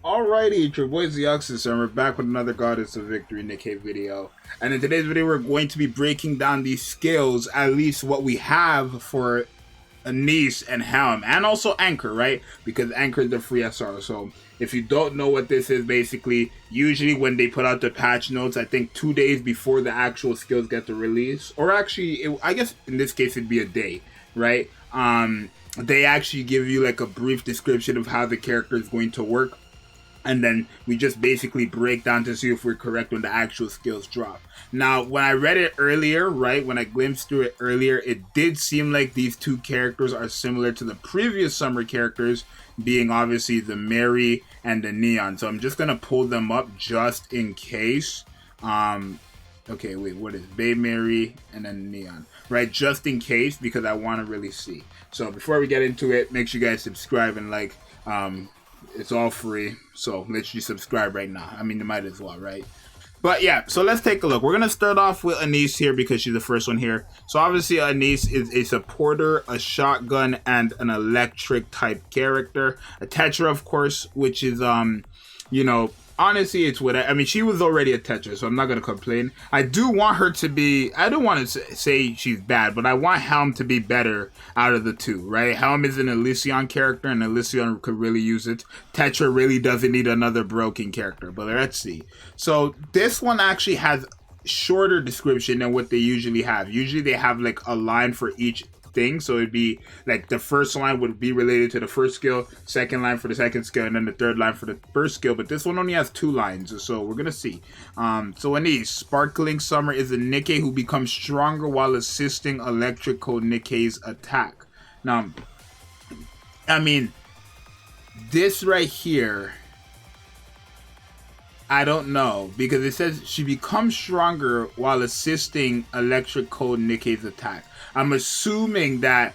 Alrighty, it's your boy Zxous, and we're back with another Goddess of Victory Nikke video. And in today's video, we're going to be breaking down these skills, at least what we have for ANIS and HELM, and also Anchor, right? Because Anchor is the free SR. So if you don't know what this is, basically, usually when they put out the patch notes, I think 2 days before the actual skills get to release, or actually, I guess in this case it'd be a day, right? They actually give you like a brief description of how the character is going to work. And then we just basically break down to see if we're correct when the actual skills drop. Now, when I read it earlier, right, when I glimpsed through it earlier, it did seem like these two characters are similar to the previous summer characters, being obviously the Mary and the Neon. So I'm just going to pull them up just in case. Okay, wait, what is Babe Mary and then Neon? Right, just in case, because I want to really see. So before we get into it, make sure you guys subscribe and like. It's all free, so literally subscribe right now. I mean, you might as well, right? But yeah, so let's take a look. We're gonna start off with ANIS here because she's the first one here. So obviously ANIS is a supporter, a shotgun, and an electric type character. A Tetra, of course, which is you know, honestly, it's what I mean, she was already a Tetra, so I'm not going to complain. I do want her to be, I don't want to say she's bad, but I want HELM to be better out of the two, right? HELM is an Elysion character, and Elysion could really use it. Tetra really doesn't need another broken character, but let's see. So this one actually has shorter description than what they usually have. Usually they have like a line for each thing, so it'd be like the first line would be related to the first skill, second line for the second skill, and then the third line for the first skill. But this one only has 2 lines, so we're gonna see. So ANIS, Sparkling Summer, is a Nikke who becomes stronger while assisting electrical Nikke's attack. Now, I mean, this right here, I don't know, because it says she becomes stronger while assisting Electric Code Nikke's attack. I'm assuming that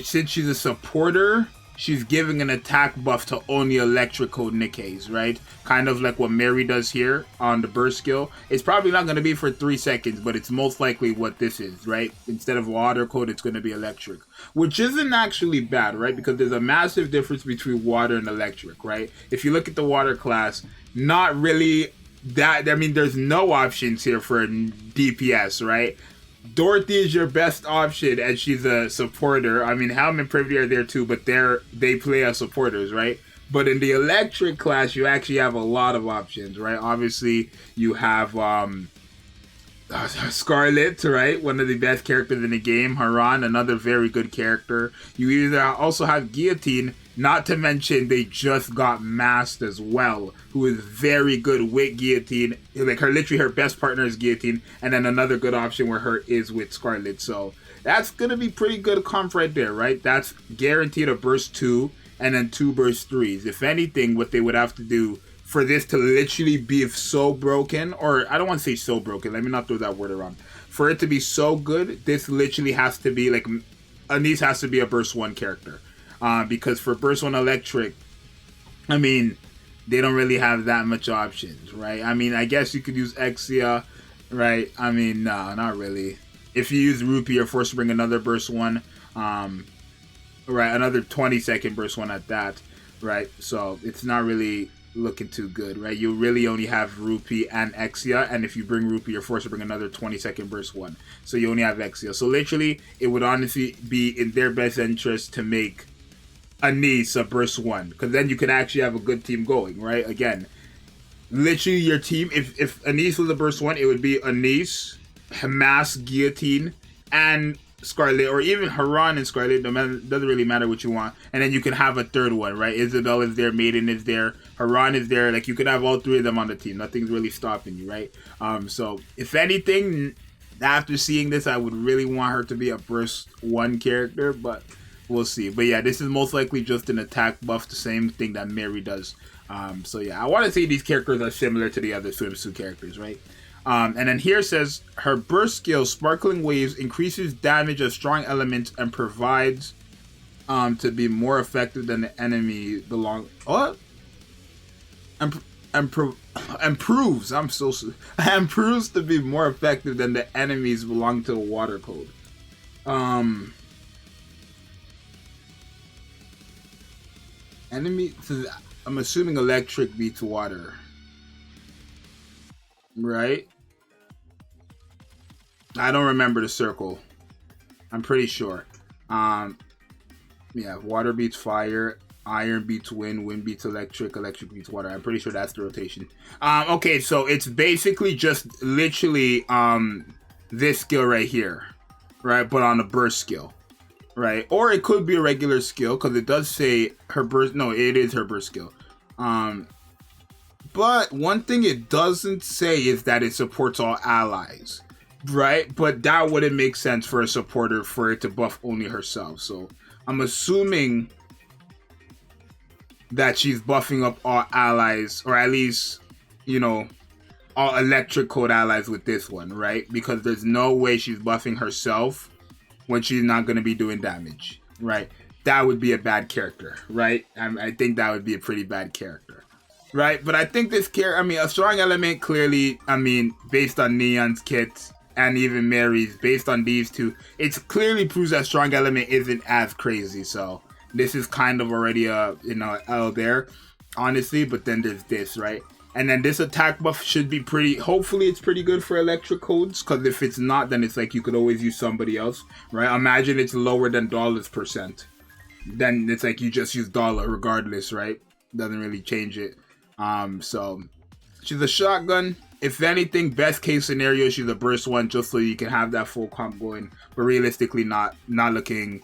since she's a supporter, she's giving an attack buff to only Electric Code Nikke's, right? Kind of like what Mary does here on the burst skill. It's probably not going to be for 3 seconds, but it's most likely what this is, right? Instead of water code, it's going to be electric, which isn't actually bad, right? Because there's a massive difference between water and electric, right? If you look at the water class, not really that, I mean, there's no options here for DPS, right? Dorothy is your best option, and she's a supporter. I mean, HELM and Privy are there too, but they play as supporters, right? But in the electric class, you actually have a lot of options, right? Obviously, you have Scarlet, right? One of the best characters in the game. Haran, another very good character. You either also have Guillotine, not to mention they just got Masked as well, who is very good with Guillotine. Like literally her best partner is Guillotine, and then another good option where her is with Scarlet. So that's gonna be pretty good comp right there, right? That's guaranteed a burst 2 and then 2 burst 3s. If anything, what they would have to do for this to literally be so broken, or I don't want to say so broken, let me not throw that word around. For it to be so good, this literally has to be like, ANIS has to be a burst 1 character. Because for burst 1 electric, I mean, they don't really have that much options, right? I mean, I guess you could use Exia, right? I mean, no, not really. If you use Rupee, you're forced to bring another burst 1, right? Another 20-second burst 1 at that, right? So it's not really looking too good, right? You really only have Rupee and Exia, and if you bring Rupee, you're forced to bring another 20-second burst 1. So you only have Exia. So literally, it would honestly be in their best interest to make ANIS a burst 1, because then you can actually have a good team going, right? Again, literally your team, if ANIS was a burst 1, it would be ANIS, Hamas, Guillotine, and Scarlet, or even Haran and Scarlet. Doesn't really matter what you want. And then you can have a third one, right? Isabel is there, Maiden is there, Haran is there. Like, you could have all 3 of them on the team. Nothing's really stopping you, right? So if anything, after seeing this, I would really want her to be a burst 1 character, but we'll see. But yeah, this is most likely just an attack buff, the same thing that Mary does. So yeah, I want to say these characters are similar to the other swimsuit characters, right? And then here it says, her burst skill, Sparkling Waves, increases damage of strong elements and provides to be more effective than the enemy belong. What? Improves. Improves to be more effective than the enemies belong to the water code. Enemy. I'm assuming electric beats water. Right? I don't remember the circle. I'm pretty sure. Yeah, water beats fire, iron beats wind, wind beats electric, electric beats water. I'm pretty sure that's the rotation. Okay, so it's basically just literally this skill right here, right? But on a burst skill, right? Or it could be a regular skill because it does say her burst. No, it is her burst skill. But one thing it doesn't say is that it supports all allies, right? But that wouldn't make sense for a supporter for it to buff only herself. So I'm assuming that she's buffing up all allies, or at least, you know, all electric code allies with this one, right? Because there's no way she's buffing herself when she's not going to be doing damage, right? That would be a bad character, right? I think that would be a pretty bad character, right? But I think this character, I mean, a strong element clearly, I mean, based on Neon's kit and even Mary's, based on these two, it clearly proves that strong element isn't as crazy. So this is kind of already a, you know, L there, honestly. But then there's this, right? And then this attack buff should be pretty, hopefully it's pretty good for electric codes, because if it's not, then it's like you could always use somebody else, right? Imagine it's lower than $%. Then it's like you just use dollar regardless, right? Doesn't really change it. So she's a shotgun. If anything, best case scenario, she's a burst one, just so you can have that full comp going. But realistically, not looking,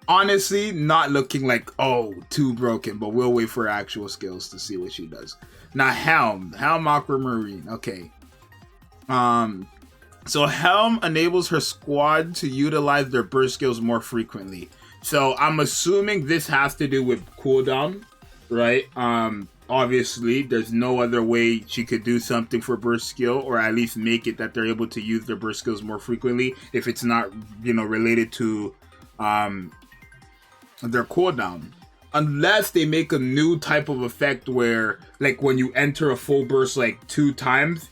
honestly, not looking like, oh, too broken. But we'll wait for her actual skills to see what she does. Now, Helm Aquamarine. Okay. So Helm enables her squad to utilize their burst skills more frequently. So I'm assuming this has to do with cooldown, right? Obviously, there's no other way she could do something for burst skill, or at least make it that they're able to use their burst skills more frequently if it's not, you know, related to their cooldown. Unless they make a new type of effect where, like, when you enter a full burst like 2 times,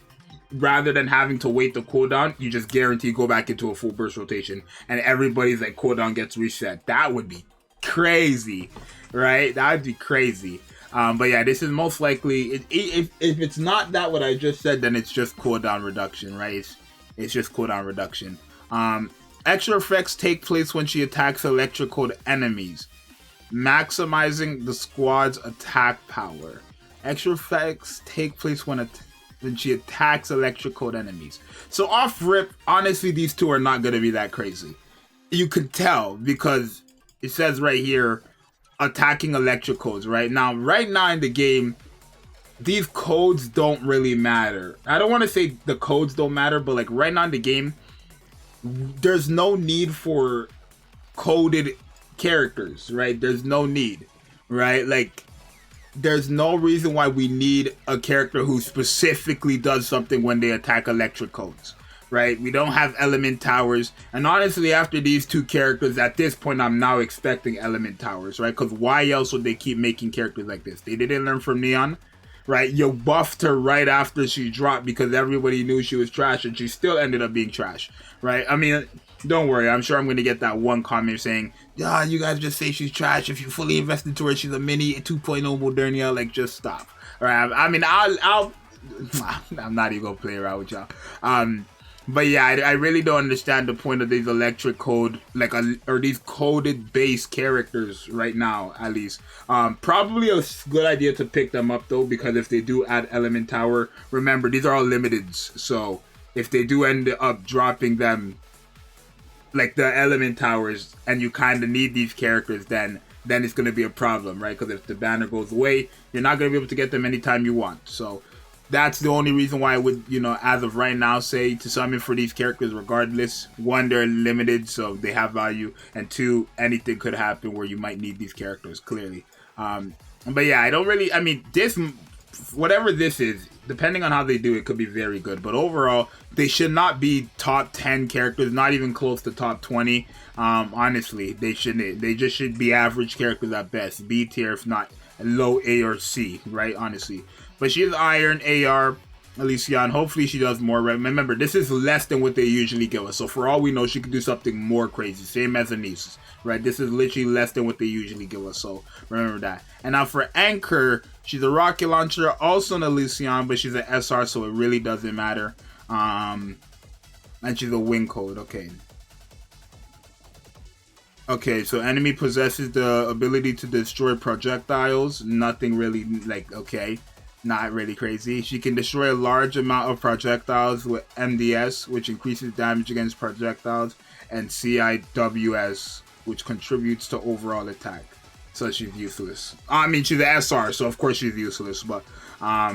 rather than having to wait the cooldown, you just guarantee go back into a full burst rotation and everybody's like cooldown gets reset. That would be crazy, right? That would be crazy. But yeah, this is most likely, if it's not that what I just said, then it's just cooldown reduction, right? It's just cooldown reduction. Extra effects take place when she attacks electrical enemies, maximizing the squad's attack power. Extra effects take place when she attacks electrical enemies. So off rip, honestly, these two are not going to be that crazy. You could tell because it says right here, attacking electric codes. Right now in the game, these codes don't really matter. I don't want to say the codes don't matter, but like right now in the game, there's no need for coded characters, right? There's no need, right? Like, there's no reason why we need a character who specifically does something when they attack electric codes, right? We don't have element towers. And honestly, after these two characters, at this point, I'm now expecting element towers, right? Because why else would they keep making characters like this? They didn't learn from Neon, right? You buffed her right after she dropped because everybody knew she was trash, and she still ended up being trash, right? I mean, don't worry. I'm sure I'm going to get that one comment saying, yeah, you guys just say she's trash. If you fully invest into her, she's a mini 2.0 Modernia. Like, just stop. All right. I mean, I'm not even going to play around with y'all. But yeah, I really don't understand the point of these electric code, like, or these coded base characters right now, at least. Probably a good idea to pick them up, though, because if they do add element tower, remember, these are all limiteds. So if they do end up dropping them, like the element towers, and you kind of need these characters, then it's going to be a problem, right? Because if the banner goes away, you're not going to be able to get them anytime you want. So that's the only reason why I would, you know, as of right now, say to summon for these characters regardless. 1, they're limited, so they have value, and 2, anything could happen where you might need these characters, clearly. But yeah, I don't really, I mean, this, whatever this is, depending on how they do it, could be very good. But overall, they should not be top 10 characters, not even close to top 20. Honestly, they shouldn't. They just should be average characters at best. B tier, if not low A or C, right? Honestly. But she is Iron, AR, Elysion. Hopefully she does more. Remember, this is less than what they usually give us. So for all we know, she could do something more crazy. Same as ANIS, right? This is literally less than what they usually give us. So remember that. And now for Anchor, she's a rocket launcher, also an Elysion, but she's an SR, so it really doesn't matter. And she's a wing code. Okay. Okay, so enemy possesses the ability to destroy projectiles. Nothing really, like, okay. Not really crazy. She can destroy a large amount of projectiles with MDS, which increases damage against projectiles, and CIWS, which contributes to overall attack. So she's useless. I mean, she's an SR, so of course she's useless, but I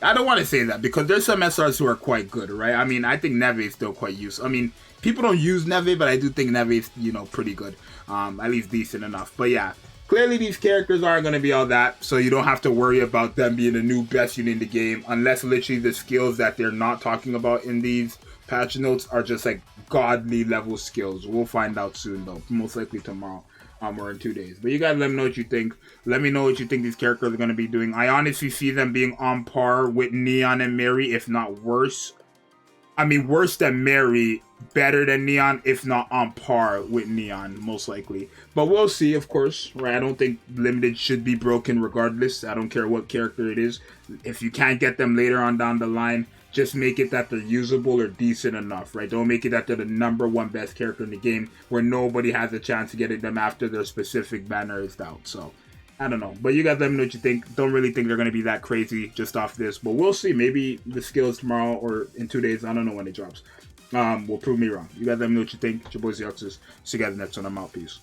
don't want to say that because there's some SRs who are quite good, right? I mean, I think Neve is still quite useful. I mean, people don't use Neve, but I do think Neve is, you know, pretty good. At least decent enough. But yeah. Clearly, these characters aren't going to be all that, so you don't have to worry about them being the new best unit in the game, unless literally the skills that they're not talking about in these patch notes are just like godly level skills. We'll find out soon, though, most likely tomorrow or in 2 days. But you guys let me know what you think. Let me know what you think these characters are going to be doing. I honestly see them being on par with Neon and Mary, if not worse. I mean, worse than Mary, better than Neon, if not on par with Neon, most likely. But we'll see, of course, right? I don't think Limited should be broken regardless. I don't care what character it is. If you can't get them later on down the line, just make it that they're usable or decent enough, right? Don't make it that they're the #1 best character in the game where nobody has a chance to get them after their specific banner is out. So, I don't know. But you guys let me know what you think. Don't really think they're going to be that crazy just off this. But we'll see. Maybe the skills tomorrow or in 2 days. I don't know when it drops. Will prove me wrong. You guys let me know what you think. It's your boy Zxous. See you guys next one. I'm out. Peace.